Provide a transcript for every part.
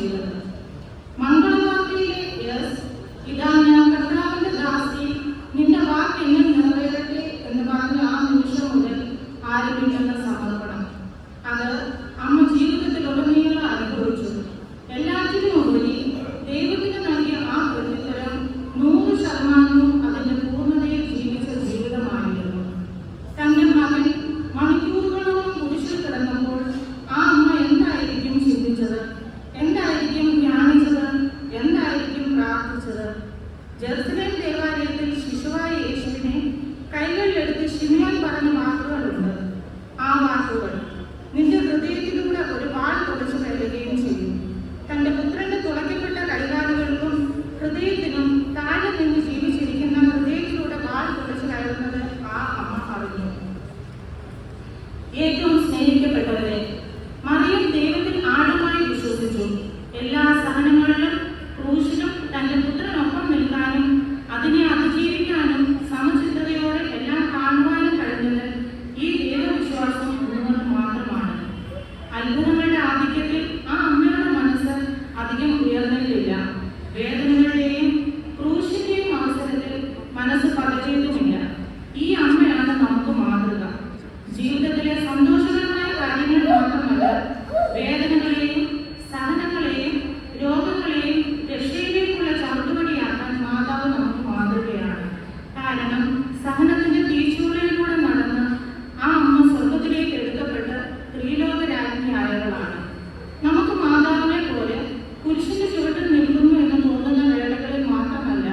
ചെയ്തത്. മംഗളവാർത്തയിലെ യെസ്, ഇതാ ഞാൻ കർത്താവിന്റെ ദാസി, നിന്റെ വാക്ക് എന്നെ നിറവേറട്ടെ എന്ന് പറഞ്ഞ ആ നിമിഷം മുതൽ ആരംഭിക്കുന്ന സമർപ്പണം, അത് അമ്മ ജീവിതത്തിലുടനീളം അനുഭവിച്ചു. എല്ലാറ്റിനും ഉപരി ദൈവത്തിന് നൽകിയ ആ പ്രത്യുത്തരം 100% അതിന്റെ പൂർണ്ണതയിൽ ജീവിച്ച ജീവിതമായിരുന്നു. തന്റെ മകൻ മണിക്കൂറുകളോളം കുരിശിൽ കിടന്നപ്പോൾ ആ അമ്മ എന്തായിരിക്കും ചിന്തിച്ചത്, എന്തായിരിക്കും ധ്യാനിച്ചത്, എന്തായിരിക്കും പ്രാർത്ഥിച്ചത്? ജെറുസലേം ദേവാലയത്തിൽ ശിശുവായ യേശുവിനെ കൈകളിലെടുത്ത് ശിമയോൻ പറഞ്ഞ വാക്കുകളുണ്ട്. ആ വാക്കുകൾ നിന്റെ ഹൃദയത്തിലൂടെ ഒരു വാൾ തുളച്ചു കയറുകയും ചെയ്യും. തന്റെ പുത്രന്റെ തുളയ്ക്കപ്പെട്ട കൈകാലുകൾക്കും ഹൃദയത്തിനും താഴെ നിന്ന് ജീവിച്ചിരിക്കുന്ന ഹൃദയത്തിലൂടെ വാൾ തുളച്ചു കയറുന്നത് ആ അമ്മ അറിഞ്ഞു. ഏറ്റവും സ്നേഹിക്കപ്പെട്ടവരെ, മറിയം ദൈവത്തിൽ ആഴമായി വിശ്വസിച്ചു. എല്ലാ സഹനങ്ങളിലും ക്രൂശിലും തന്റെ പുത്രനൊപ്പം നിൽക്കാനും അതിനെ അതിജീവിക്കാനും സമചിത്തതയോടെ എല്ലാം കാണുവാനും കഴിഞ്ഞത് ഈ ദൈവവിശ്വാസം ഒന്നുകൊണ്ട് മാത്രമാണ്. അത്ഭുതങ്ങളുടെ ആധിക്യത്തിൽ ആ അമ്മയുടെ മനസ്സ് അധികം ഉയർന്നിട്ടില്ല. വേദനകളുടെയും ക്രൂശിന്റെയും അവസരത്തിൽ മനസ്സ് പതറിയിട്ടുമില്ല. ഈ അമ്മയാണ് നമുക്ക് മാതൃക. ജീവിതത്തിലെ സന്തോഷകരമായ കാര്യങ്ങൾ മാത്രമല്ല, വേദനകളെയും സഹനങ്ങളെയും രോഗങ്ങളെയും രക്ഷയിലേക്കുള്ള ചവിട്ടുപടിയാക്കാൻ മാതാവ് നമുക്ക് മാതൃകയാണ്. കാരണം സഹനത്തിന്റെ തീച്ചൂളയിലൂടെ നടന്ന് ആ അമ്മ സ്വർഗത്തിലേക്ക് എടുക്കപ്പെട്ട് ത്രിലോക രാജ്ഞിയായവളാണ്. നമുക്ക് മാതാവിനെ പോലെ കുരിശിന്റെ ചുവട്ടിൽ നിൽക്കുന്നു എന്ന് തോന്നുന്ന വേളകളിൽ മാത്രമല്ല,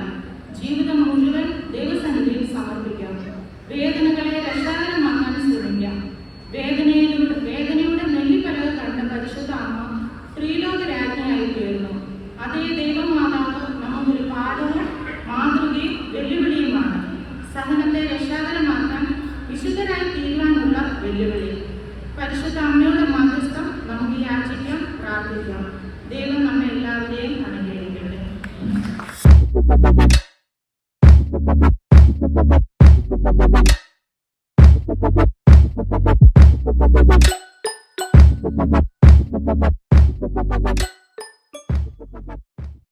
ജീവിതം മുഴുവൻ ദൈവസന്നിധിയിൽ സമർപ്പിക്കാം. വേദനകളെ രക്ഷാകരമാക്കാൻ ശ്രമിക്കാം. വേദനയുടെ നെല്ലിപ്പലക കണ്ട പരിശുദ്ധ അമ്മ ത്രിലോക രാജ്ഞിയായി തീർന്നു. അതേ ദൈവമാതാവ് നമുക്കൊരു പാഠവും മാതൃകയും വെല്ലുവിളിയുമാണ്. സഹനത്തെ രക്ഷാകരമാക്കാൻ വിശുദ്ധരായി തീരുവാനുള്ള വെല്ലുവിളി. പരിശുദ്ധ അമ്മയുടെ മധ്യസ്ഥം നമുക്ക് യാചിക്കാം, പ്രാർത്ഥിക്കാം. ദൈവം നമ്മെ എല്ലാവരെയും അനുഗ്രഹിക്കട്ടെ.